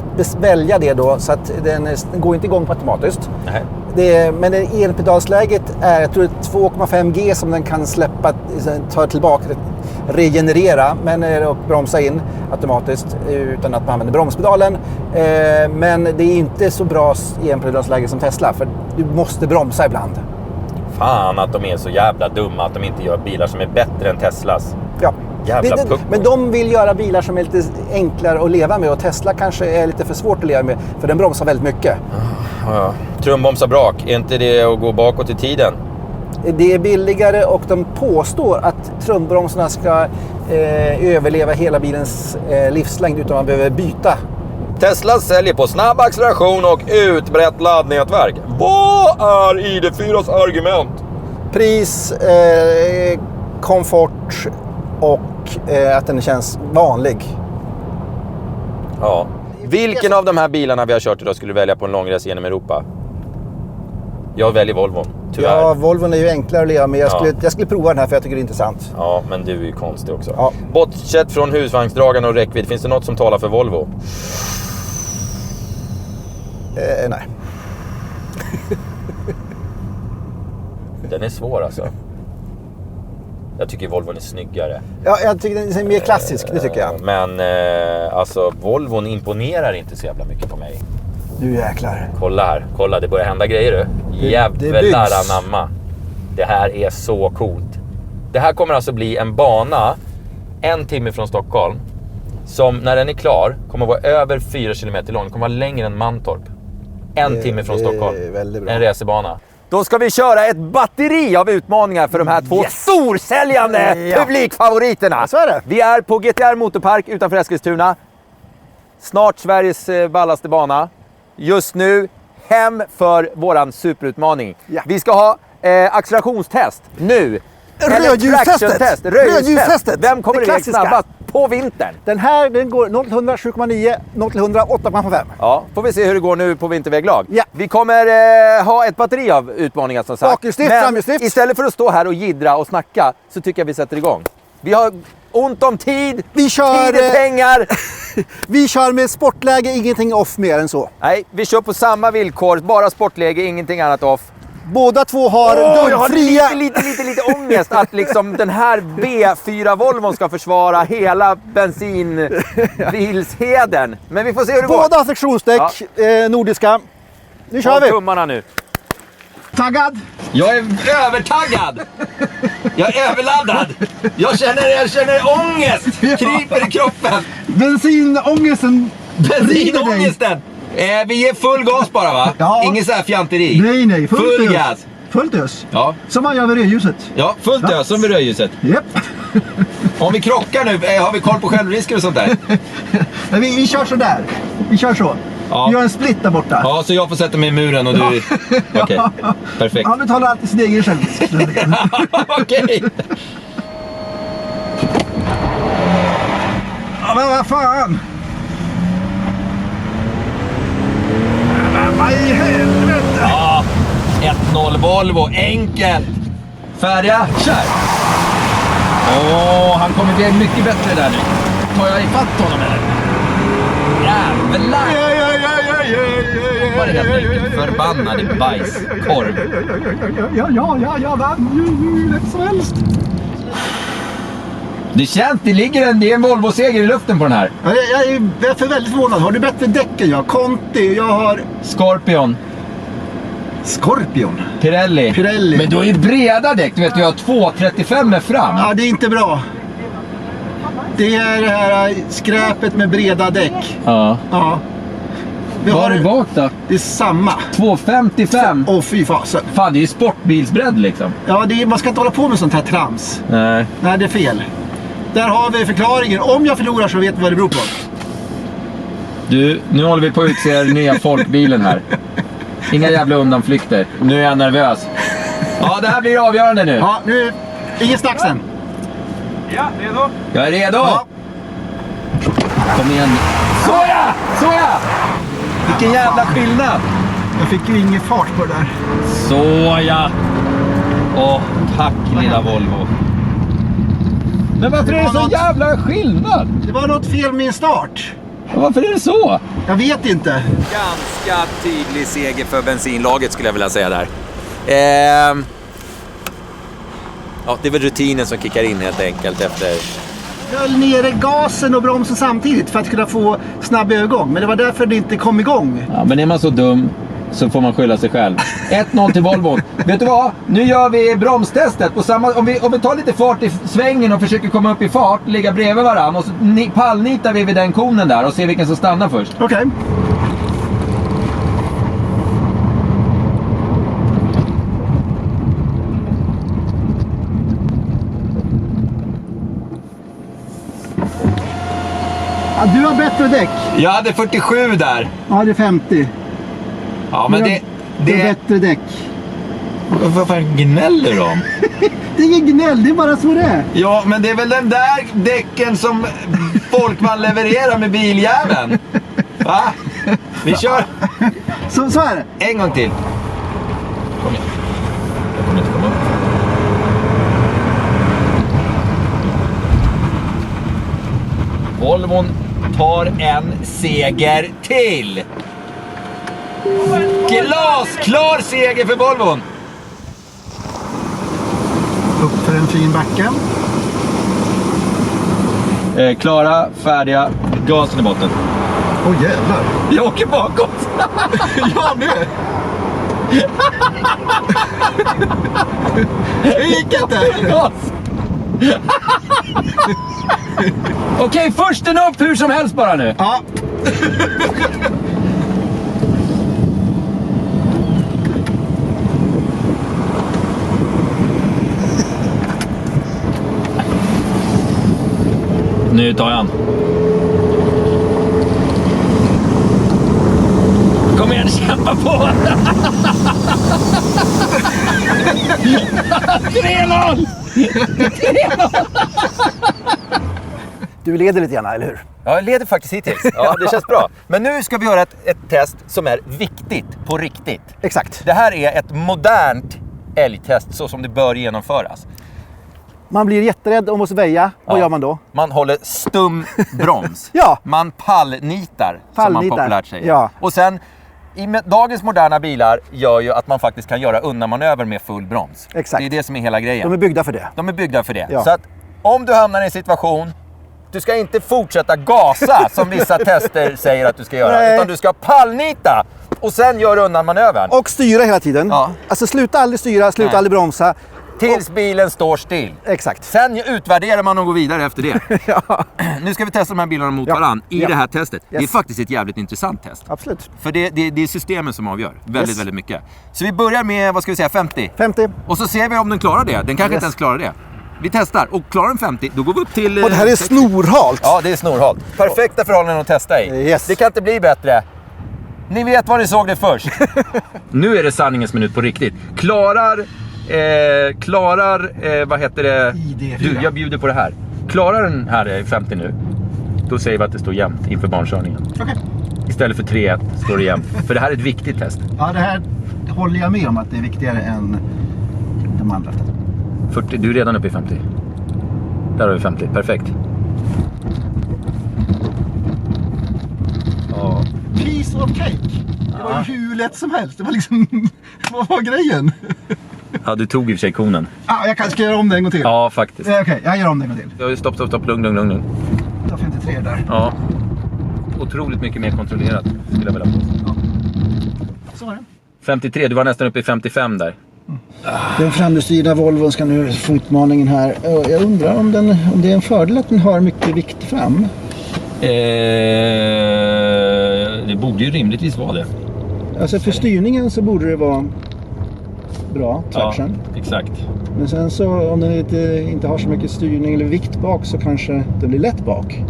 välja det då, så att den går inte igång automatiskt. Men det elpedalsläget är, jag tror det är 2,5G som den kan släppa, ta tillbaka, regenerera och bromsa in automatiskt utan att man använder bromspedalen. Men det är inte så bra elpedalsläge som Tesla, för du måste bromsa ibland. Fan att de är så jävla dumma att de inte gör bilar som är bättre än Teslas. Ja. Jävla men de vill göra bilar som är lite enklare att leva med, och Tesla kanske är lite för svårt att leva med, för den bromsar väldigt mycket. Ja. Trumbromsar brak, är inte det att gå bakåt i tiden? Det är billigare, och de påstår att trumbromsarna ska överleva hela bilens livslängd utan att man behöver byta. Tesla säljer på snabb acceleration och utbrett laddnätverk. Vad är ID4s argument? Pris, komfort och att den känns vanlig. Ja. Vilken av de här bilarna vi har kört idag skulle du välja på en långresa genom Europa? Jag väljer Volvon, tyvärr. Ja, Volvon är ju enklare att leva med. Jag skulle prova den här för jag tycker det är intressant. Ja, men du är ju konstig också. Ja. Bortsett från husvagnsdragarna och räckvidd, finns det något som talar för Volvo? Nej. Den är svår alltså. Jag tycker Volvon är snyggare. Ja, jag tycker den är mer klassisk, det tycker jag. Men alltså, Volvon imponerar inte så jävla mycket på mig. Nu jäklar. Kolla här, kolla, det börjar hända grejer du. Jävlar anamma. Det här är så coolt. Det här kommer alltså bli en bana 1 timme från Stockholm, som när den är klar kommer vara över 4 kilometer lång. Den kommer vara längre än Mantorp. 1 timme från Stockholm. En resebana. Då ska vi köra ett batteri av utmaningar för de här två storsäljande publikfavoriterna. Så är det. Vi är på GTR Motorpark utanför Eskilstuna. Snart Sveriges ballaste bana. Just nu hem för våran superutmaning. Ja. Vi ska ha acceleраtionstest nu. Rödljustestet. Rödljustestet. Vem kommer iväg snabbast på vintern? Den här den går 0-100 7,9, 0-100 8,5. Ja, får vi se hur det går nu på vinterväglag. Ja. Vi kommer ha ett batteri av utmaningar som sagt. Bakhjulsdrift, framhjulsdrift. Istället för att stå här och jiddra och snacka så tycker jag vi sätter igång. Vi har ont om tid. Vi kör, tid är pengar. Vi kör med sportläge, ingenting off mer än så. Nej, vi kör på samma villkor. Bara sportläge, ingenting annat off. Båda två har jag har lite ångest att liksom den här B4 Volvon ska försvara hela bensinbilsheden. Men vi får se hur det går. Båda har sektionsdäck, nordiska. Nu kör vi. Tummarna nu. Taggad? Jag är övertaggad. Jag är överladdad. Jag känner ångest. Kryper i kroppen. Bensinångesten. Bensinångesten. Vi ger full gas bara va? Ja. Ingen så här fjanteri. Nej. Full gas. Fullt ös. Ja. Som man gör vid rödljuset. Ja, fullt ös som vid rödljuset. Japp. Om vi krockar nu, har vi koll på självrisker och sånt där? vi kör så där. Vi kör så. Ja. Vi gör en split där borta. Ja, så jag får sätta mig i muren och du... Okej, perfekt. Han betalar alltid sin egen självrisk. Okej. Ja, men vad fan? Vad i helvete? Ja, 1-0 Volvo, enkelt. Färdiga, kör! Han kommer bli mycket bättre där nu. Tar jag ifatt honom eller? Jävlar! Vad är det helt enkelt? Förbannade bajskorv. Jag vann ju rätt som helst. Det är en Volvo-seger i luften på den här. Jag är för väldigt förvånad. Har du bättre däck än jag? Conti, jag har... Scorpion. Pirelli. Pirelli. Men du har ju breda däck, du vet, jag har 2,35 med fram. Ja, det är inte bra. Det är det här skräpet med breda däck. Ja. Ja. Vad är det bak då? Det är samma. 255. Åh fy fasen. Fan, det är ju sportbilsbredd liksom. Ja, man ska inte hålla på med sånt här trams. Nej. Nej, det är fel. Där har vi förklaringen. Om jag förlorar så vet vi vad det beror på. Du, nu håller vi på att utse den nya folkbilen här. Inga jävla undanflykter. Nu är jag nervös. Ja, det här blir avgörande nu. Ja, nu... Ingen snack sen. Ja, redo? Jag är redo. Ja. Kom igen. Såja! Såja! Vilken jävla skillnad. Jag fick ju ingen fart på det där. Såja! Åh, tack lilla Volvo. Men varför är det så jävla skillnad? Det var något fel med min start. Varför är det så? Jag vet inte. Ganska tydlig seger för bensinlaget skulle jag vilja säga där. Ja, det är väl rutinen som kickar in helt enkelt efter... Jag höll nere gasen och bromsen samtidigt för att kunna få snabb övergång. Men det var därför det inte kom igång. Ja, men är man så dum så får man skylla sig själv. 1-0 till Volvo. Vet du vad? Nu gör vi bromstestet. På samma, om vi tar lite fart i svängen och försöker komma upp i fart, ligga bredvid varandra och så pallnitar vi vid den konen där och ser vilken som stannar först. Okej. Ja, du har bättre däck. Jag hade 47 där. Ja, det är 50. Ja, men Du har bättre däck. Vad fan gnäller de? Det är ingen gnäll, det är bara så det är. Ja, men det är väl den där däcken som Folkman levererar med biljäveln. Va? Vi kör. Så är det. En gång till. Kom igen. Jag kommer inte komma upp. Volvon tar en seger till. Glasklar seger för Volvon. Upp för en fin backe. Klara, färdiga, gasen i botten. Åh jävlar. Jag åker bakåt. Ja, nu. Det gick inte. Gas. Okej, försten upp hur som helst bara nu. Ja. Nu tar jag han. Kom igen, kämpa på! 3-0! 3-0! Du leder lite grann, eller hur? Ja, jag leder faktiskt hittills. Ja, det känns bra. Men nu ska vi göra ett test som är viktigt på riktigt. Exakt. Det här är ett modernt älgtest så som det bör genomföras. Man blir jätterädd och måste väja. Vad gör man då? Man håller stum broms. Ja. Man pallnitar, som man populärt säger. Ja. Och sen, dagens moderna bilar gör ju att man faktiskt kan göra undanmanöver med full broms. Exakt. Det är det som är hela grejen. De är byggda för det. De är byggda för det. Ja. Så att om du hamnar i en situation, du ska inte fortsätta gasa som vissa tester säger att du ska göra. Nej. Utan du ska pallnita och sen gör undanmanövern. Och styra hela tiden. Ja. Alltså sluta aldrig styra, sluta Nej. aldrig bromsa. Tills bilen står still. Exakt. Sen utvärderar man och går vidare efter det. Ja. Nu ska vi testa de här bilarna mot Ja. varandra i Ja. det här testet. Det är Yes. faktiskt ett jävligt intressant test. Absolut. För det är systemen som avgör väldigt, Yes. väldigt mycket. Så vi börjar med, vad ska vi säga, 50. 50. Och så ser vi om den klarar det. Den kanske Yes. inte ens klarar det. Vi testar. Och klarar den 50, då går vi upp till... Och det här är 60. snorhalt. Ja, det är snorhalt. Perfekta förhållanden att testa i. Yes. Det kan inte bli bättre. Ni vet vad ni såg det först. Nu är det sanningens minut på riktigt. Klarar, vad heter det? ID4. Du, jag bjuder på det här. Klarar den här 50 nu, då säger vi att det står jämnt inför barnkörningen. Okej. Istället för 3-1 står det jämnt. För det här är ett viktigt test. Ja, det här håller jag med om att det är viktigare än de andra. 40, du är redan uppe i 50. Där har vi 50, perfekt. Ja. Piece of cake. Det var ju hur lätt som helst. Det var liksom... Vad var grejen? Ja, du tog i och för sig konen. Ah, jag ska göra om det en gång till. Ja, faktiskt. Okej, jag gör om det en gång till. Stopp, lugn. Ta 53 där. Ja. Otroligt mycket mer kontrollerat, skulle jag vilja påstå. Så var det. 53, du var nästan uppe i 55 där. Den framhjulsdrivna Volvon ska nu få utmaningen här. Jag undrar om det är en fördel att den har mycket vikt fram. Det borde ju rimligtvis vara det. Alltså för styrningen så borde det vara bra, traction. Ja, exakt. Men sen så om den inte har så mycket styrning eller vikt bak så kanske den blir lätt bak.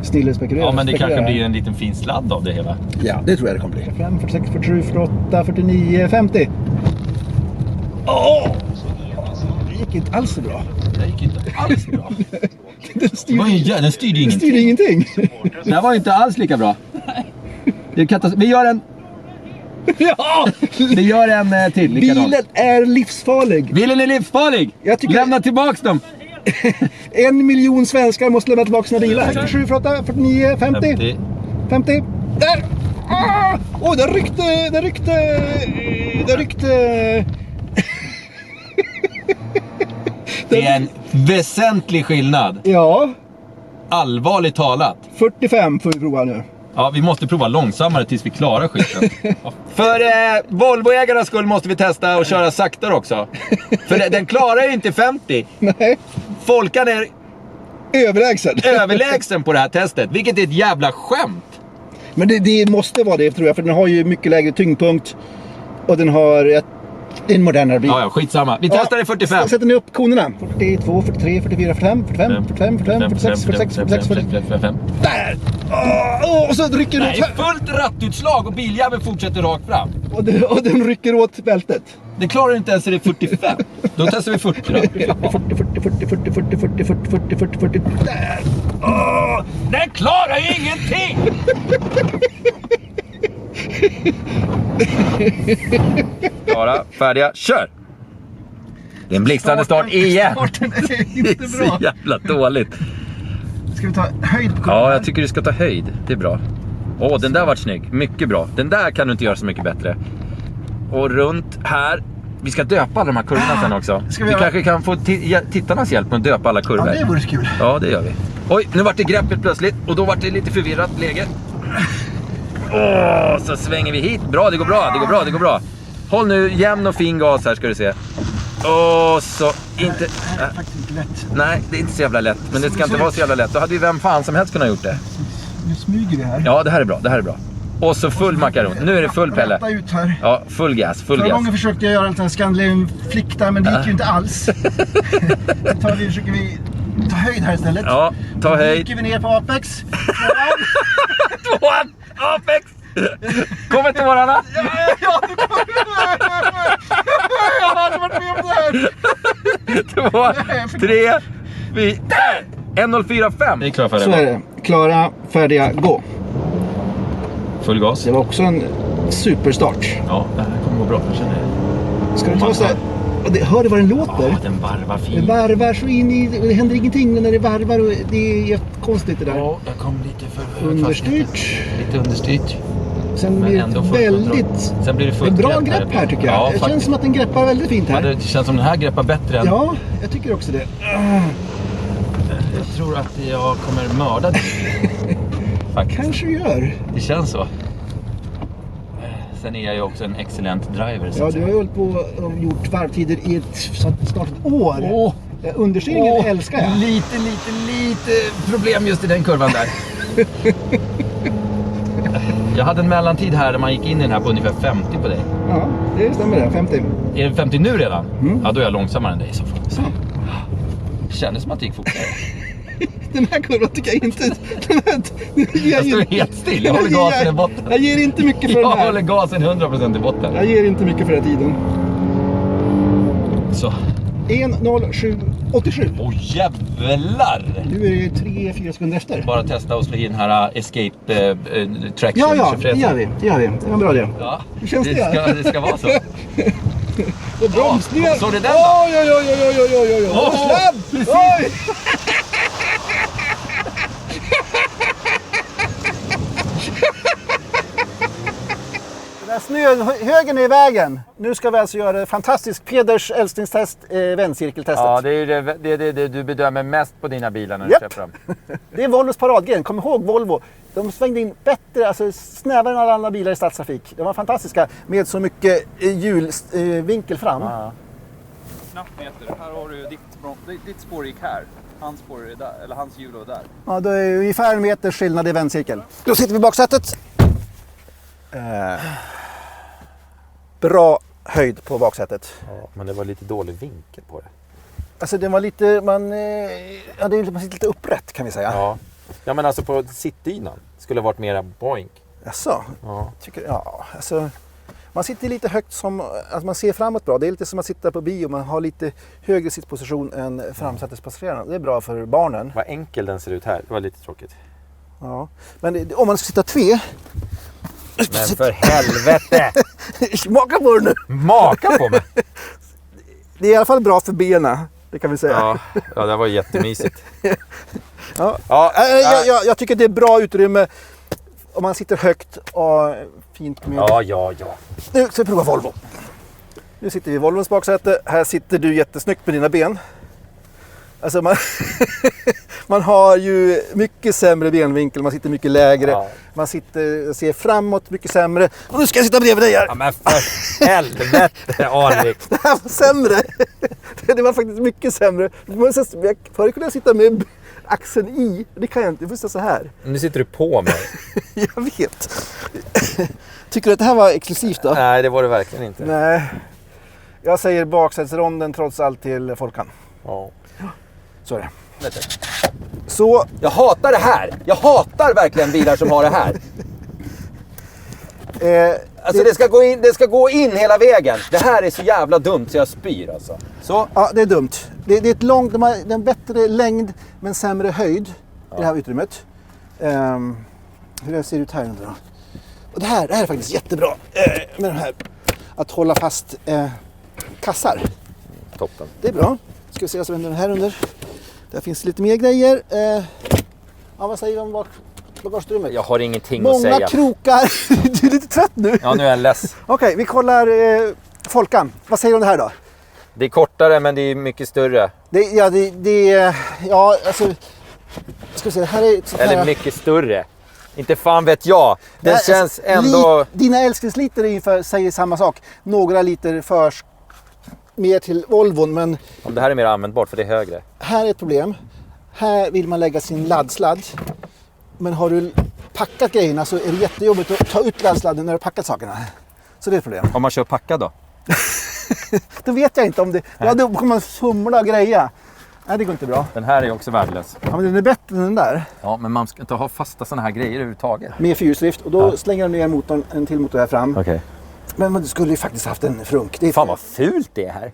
Snille spekulerar. Ja, men det kanske blir en liten fin sladd av det hela. Ja, det tror jag det kommer bli. 45, 46, 47, 48, 49, 50. Det gick inte alls så bra. Det gick inte alls bra. Den styrde ingenting. Det var inte alls lika bra. Det är vi gör en... Ja! Vi gör en till. Likadan. Bilen är livsfarlig. Bilen är livsfarlig! Lämna tillbaks dem! 1 miljon svenskar måste lämna tillbaka sina bilar. 47, 48, 49, 50. 50. Där! Den ryckte. Det är en väsentlig skillnad. Ja. Allvarligt talat. 45 får vi prova nu. Ja, vi måste prova långsammare tills vi klarar skiten. För Volvo-ägarnas skull måste vi testa och köra saktare också. För den klarar ju inte 50. Nej. Folkan är överlägsen på det här testet. Vilket är ett jävla skämt. Men det måste vara det tror jag. För den har ju mycket lägre tyngdpunkt. Och den har en modernare bil. Ja, skitsamma. Vi testar i 45. Sätter ni upp konerna. 42, 43, 44, 45, 45, 46, 46, 45. Där! Och så rycker den åt. Det är fullt rattutslag och biljäveln fortsätter rakt fram. Och den rycker åt bältet. Det klarar inte ens i 45. Då testar vi 40 då. 40. Där! Den klarar ju ingenting! Klara, färdiga, kör! Det är en blixtrande start igen. Det är inte bra. Så jävla dåligt. Ska vi ta höjd på Ja, jag tycker du ska ta höjd. Det är bra. Den där var snygg. Mycket bra. Den där kan du inte göra så mycket bättre. Och runt här. Vi ska döpa alla de här kurvorna sen också. Vi kanske kan få tittarnas hjälp med att döpa alla kurvor. Ja, det vore kul. Ja, det gör vi. Oj, nu vart det greppet plötsligt. Och då vart det lite förvirrat läge. Så svänger vi hit. Bra, det går bra. Håll nu jämn och fin gas här ska du se. Så inte... Det är faktiskt inte lätt. Nej, det är inte så jävla lätt. Men det ska inte vara så jävla lätt. Då hade ju vem fan som helst kunnat gjort det. Nu smyger vi här. Ja, det här är bra. Och så full makaron. Nu är det full Pelle. Ut här. Ja, full gas. Förra gången försökte jag göra en Scandinavian-flick där, men det gick ju inte alls. Försöker vi ta höjd här istället. Ja, ta höjd. Nu gick vi ner på Apex. Tvåan! Apex! Kommer tårarna? Ja, det kommer. Jag hade varit med om det här. 2, 3, 4, där! 1.045. Vi är klara för det. Så är det. Klara, färdiga, gå. Full gas. Det var också en superstart. Ja, det här kommer gå bra. Jag känner det. Ska du ta så här? Hör du vad den låter? Ja, den varvar fint. Det varvar så in i... Det händer ingenting när det varvar och det är jättekonstigt det där. Ja, jag kom lite för understyrt. Lite understyrt. Sen blir det väldigt... Sen blir det fullt bra grepp här tycker jag. Ja, det känns som att den greppar väldigt fint här. Ja, det känns som den här greppar bättre än... Ja, jag tycker också det. Jag tror att jag kommer mörda dig. Kanske gör. Det känns så. Sen är jag ju också en excellent driver. Ja, du har ju hållit på och gjort varvtider i snart ett år. Understyrningen älskar jag. Lite problem just i den kurvan där. Jag hade en mellantid här där man gick in i den här på ungefär 50 på dig. Ja, det stämmer det. 50. Är det 50 nu redan? Ja, då är jag långsammare än dig i så fall. Det kändes som att det gick fortare. Den här kurvan tycker jag inte... Jag står helt still. Jag håller gasen i botten. Jag ger inte mycket för den här. Jag håller gasen 100% i botten. Jag ger inte mycket för den här tiden. Så. 1.07,87. Åh jävlar! Nu är det 3-4 sekunder efter. Bara testa och slå in den här escape traction. Ja, det gör vi. Det var bra det. Ja, hur känns det? Det ska vara så. Och bromsningar. Så det där då? Oj. Sladd! Oj! högern är i vägen. Nu ska vi alltså göra fantastisk Peders älsklingstest, vändcirkeltestet. Ja, det är ju det du bedömer mest på dina bilar när du Japp. köper dem. Det är Volvos paradgren. Kom ihåg Volvo. De svängde in bättre, alltså snävare än alla andra bilar i stadstrafik. De var fantastiska med så mycket hjulvinkel fram. Ja. Knappmeter. Här har du ditt spår gick här. Hans spår är där, eller hans hjul är där. Ja, det är ungefär en meters skillnad i vändcirkel. Då sitter vi i baksätet. Bra höjd på baksätet. Ja, men det var lite dålig vinkel på det. Alltså det var lite, man sitter lite upprätt kan vi säga. Ja, men alltså på sittdynan skulle det varit mera boink. Jaså? Ja. Alltså, man sitter lite högt som att man ser framåt bra. Det är lite som att sitta på bio. Man har lite högre sittposition än framsätespassagerarna. Det är bra för barnen. Vad enkel den ser ut här. Det var lite tråkigt. Ja. Men om man ska sitta tre... Men för helvete! Smaka på det nu! Maka på mig! Det är i alla fall bra för benen. Det kan vi säga. Ja, det var jättemysigt. Jag tycker det är bra utrymme om man sitter högt och fint med... Ja. Nu ska vi prova Volvo. Nu sitter vi i Volvos baksäte. Här sitter du jättesnyggt med dina ben. Alltså man har ju mycket sämre benvinkel, man sitter mycket lägre. Ja. Man ser framåt mycket sämre. Och nu ska jag sitta bredvid dig här. Ja, men för helvete, Alrik! Det här var sämre. Det var faktiskt mycket sämre. Förut kunde jag sitta med axeln i. Det kan jag inte, jag får sitta så här. Nu sitter du på mig. Jag vet. Tycker du att det här var exklusivt då? Nej, det var det verkligen inte. Nej. Jag säger baksätesronden trots allt till Folkan. Ja. Så är det. Så... Jag hatar det här! Jag hatar verkligen bilar som har det här. Alltså det ska gå in hela vägen. Det här är så jävla dumt så jag spyr alltså. Så. Ja, det är dumt. Det är ett långt, de har en bättre längd men sämre höjd i det här utrymmet. Hur det ser ut här under då. Och det här är faktiskt jättebra med de här att hålla fast kassar. Toppen. Det är bra. Ska vi se vad som händer här under. Där finns lite mer grejer. Vad säger vi om bagagerummet? Jag har ingenting att säga. Många krokar. Du är lite trött nu. Ja, nu är jag less. Okej, vi kollar Folkan. Vad säger du om det här då? Det är kortare men det är mycket större. Alltså... Ska vi se, det här är... Eller mycket större. Inte fan vet jag. Den känns ändå... Dina älsklingsliter är ungefär, säger samma sak. Några liter för mer till Volvon, men... Om det här är mer användbart för det är högre. Här är ett problem. Här vill man lägga sin laddsladd. Men har du packat grejerna så är det jättejobbigt att ta ut laddsladden när du har packat sakerna. Så det är ett problem. Om man kör packad då? Då vet jag inte om det... Ja, då kommer man fumla och greja. Nej, det går inte bra. Den här är också värdelös. Ja, men den är bättre än den där. Ja, men man ska inte ha fasta sådana här grejer överhuvudtaget. Med fyrhjulsdrift. Och då slänger de ner motorn, en till motor här fram. Okej. Men du skulle ju faktiskt haft en frunk. Det är... Fan vad fult det är här.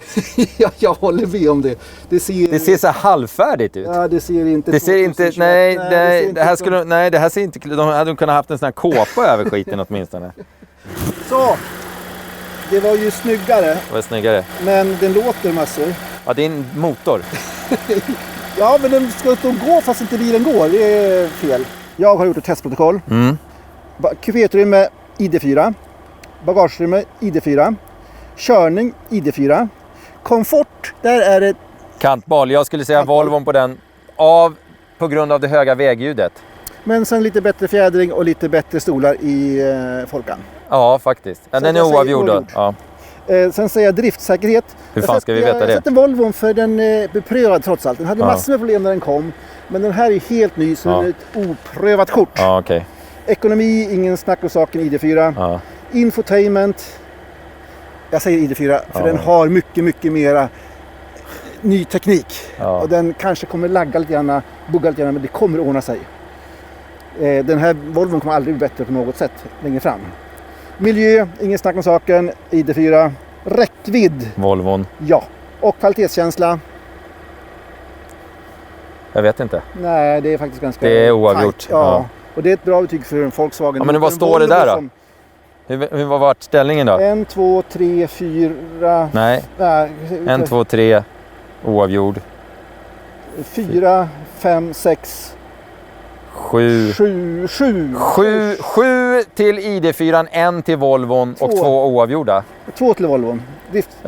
Ja, jag håller med om det. Det ser så här halvfärdigt ut. Ja, det ser inte... Det ser inte... Nej, det här ser inte... De hade kunnat haft en sån här kåpa över skiten åtminstone. Så! Det var ju snyggare. Det var snyggare. Men den låter massor. Ja, det är en motor. Ja, men den ska inte gå fast inte bilen går. Det är fel. Jag har gjort ett testprotokoll. Kupéutrymme ID4. Bagageutrymme ID4. Körning ID4. Komfort, där är det... Kantbal. Jag skulle säga Volvon på den. På grund av det höga vägljudet. Men sen lite bättre fjädring och lite bättre stolar i Folkan. Ja, faktiskt. Ja, den är oavgjord då. Ja. Sen säger jag driftsäkerhet. Hur fan ska vi veta det? Jag sätter Volvon för den är beprövad trots allt. Den hade massor med problem när den kom. Men den här är helt ny så den är ett oprövat kort. Ja, okej. Ekonomi, ingen snack om saken, ID4. Ja. Infotainment. Jag säger ID4 för den har mycket, mycket mera ny teknik. Ja. Och den kanske kommer lagga lite grann, bugga lite grann, men det kommer ordna sig. Den här Volvon kommer aldrig bli bättre på något sätt längre fram. Miljö, ingen snack om saken, ID4. Räckvidd. Volvon. Ja. Och kvalitetskänsla. Jag vet inte. Nej, det är faktiskt ganska... Det är oavgjort. Tight. Ja. Och det är ett bra betyg för en Volkswagen. Ja, men vad står det där då? Hur var vart ställningen då? 1, 2, 3, 4... Nej. 1, 2, 3. Oavgjord. 4, 5, 6, 7 till ID4, 1 till Volvon och 2 oavgjorda. 2 till Volvon.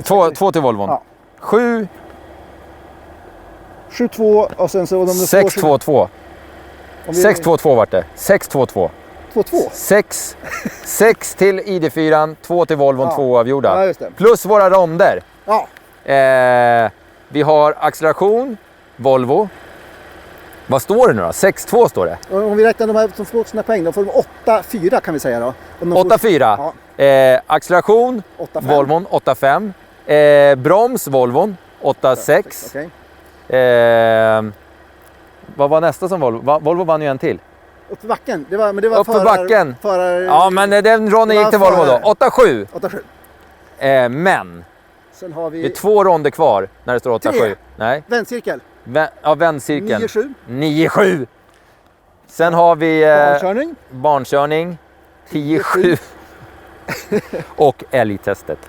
2 till Volvon. Ja. 7, 7-2 och sen så... 6-2-2. 6-2-2 vart det. 6-2-2. 2-2. 6 till ID4, 2 till Volvon, 2 oavgjorda. Ja, just det. Plus våra ronder. Ja. Vi har acceleration, Volvo. Vad står det nu då? 6-2 står det. Om vi räknar de här som får sina poäng, då får de 8-4 kan vi säga då. 8-4. Ja. Acceleration, 8-5. Volvon 8-5. Broms, Volvon 8-6. Okay. Vad var nästa som Volvo? Volvo vann ju en till. Upp för backen. Det var upp för backen. Ja, men den ronden gick till Volvo då. 8-7. 8-7. Men. Sen har vi... Det är 2 ronder kvar när det står 8-7. 3. Nej. Vändcirkel. Vändcirkeln. 9-7. 9-7. Sen har vi... Barnkörning. 10-7. Och älgtestet.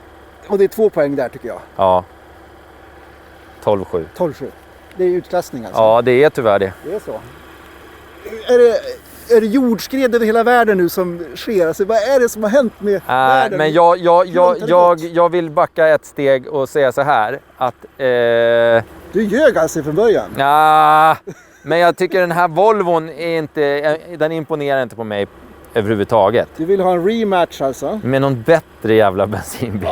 Och det är 2 poäng där tycker jag. Ja. 12-7. 12-7. Det är utklassning alltså. Ja, det är tyvärr det. Det är så. Är det jordskred över hela världen nu som sker? Alltså, vad är det som har hänt med världen? Men jag vill backa ett steg och säga så här att... Du ljög alltså från början? Men jag tycker den här Volvon den imponerar inte på mig överhuvudtaget. Du vill ha en rematch alltså? Med någon bättre jävla bensinbil.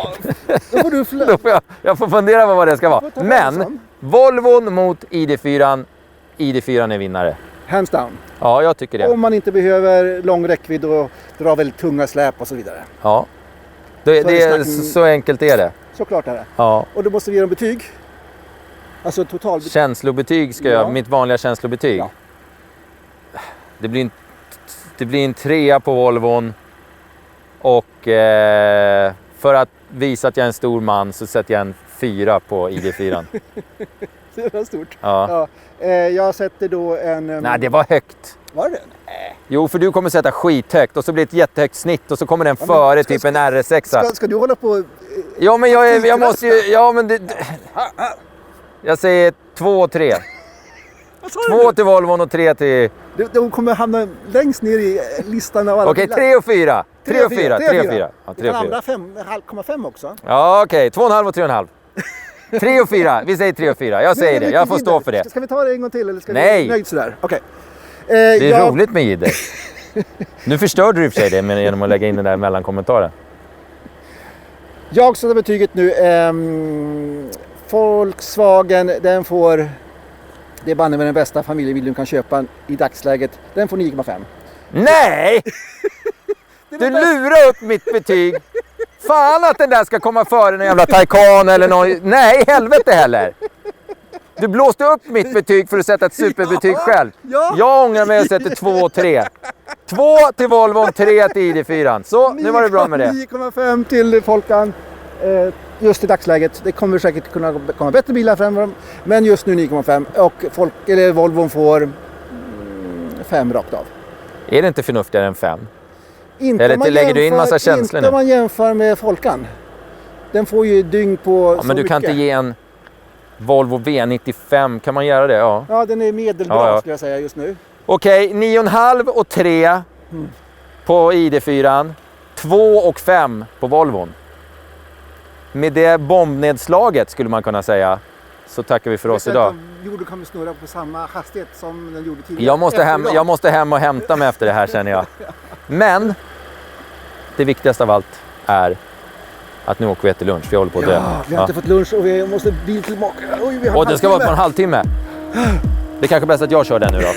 Då får du jag får fundera på vad det ska vara. Men Volvon mot ID4. ID4 är vinnare. Hands down. Ja, jag tycker det. Om man inte behöver lång räckvidd och dra väldigt tunga släp och så vidare. Ja. Så enkelt är det. Såklart är det. Ja. Och då måste vi ge dem betyg. Alltså totalbetyg. Känslobetyg ska jag, mitt vanliga känslobetyg. Ja. Det blir en 3 på Volvon. Och för att visa att jag är en stor man så sätter jag en 4 på ID4. Det var stort. Ja. Jag sätter då en... Nej, det var högt. Var det? Jo, för du kommer sätta skithögt och så blir det ett jättehögt snitt och så kommer den före typ en RS6. Ska du hålla på... Ja, men jag måste ju... Ja, men jag säger 2 och 3. 2 till Volvon och 3 till... De kommer hamna längst ner i listan av alla. Okej, 3 och 4. 3 och 4. 3 och 4. Ja, 3 och 4. Andra 5,5 också. Ja, okej. 2,5 och 3,5. 3 och 4. Vi säger 3 och 4. Jag säger det. Jag får stå för det. Ska vi ta det en gång till eller ska Nej. vi nöjd sådär? Okej. Det är roligt med jidder. Nu förstörde du i och för sig det genom att lägga in den där mellankommentaren. Jag sätter betyget nu. Volkswagen, den får... Det är banne med den bästa familjebil du kan köpa i dagsläget. Den får 9,5. Nej! Du lurar upp mitt betyg. Fan att den där ska komma före en jävla Taycan eller någon... Nej, helvete heller. Du blåste upp mitt betyg för att sätta ett superbetyg själv. Ja. Jag ångrar mig och sätter 2 och 3. 2 till Volvon, 3 till ID4. Så, nu var det bra med det. 9,5 till Volkan. Just i dagsläget. Det kommer säkert kunna komma bättre bilar fram. Men just nu 9,5. Och Volvon får 5 rakt av. Är det inte förnuftigare än 5? Inte eller lägger du in massa känslor inte nu? Om man jämför med Volkan. Den får ju dygn på så men du kan mycket. inte ge en Volvo V95. Kan man göra det? Ja, ja den är medelbra skulle jag säga just nu. Okej, 9,5 och 3 på ID4. 2 och 5 på Volvon. Med det bombnedslaget skulle man kunna säga så tackar vi för oss idag. Jorden kommer snurra på samma hastighet som den gjorde tidigare. Jag måste hem och hämta mig efter det här känner jag. Men det viktigaste av allt är att nu åker vi till lunch. Vi håller på att dö. Ja, vi har inte fått lunch och vi måste bil tillbaka. Och det ska vara på en halvtimme. Det är kanske bäst att jag kör den nu då.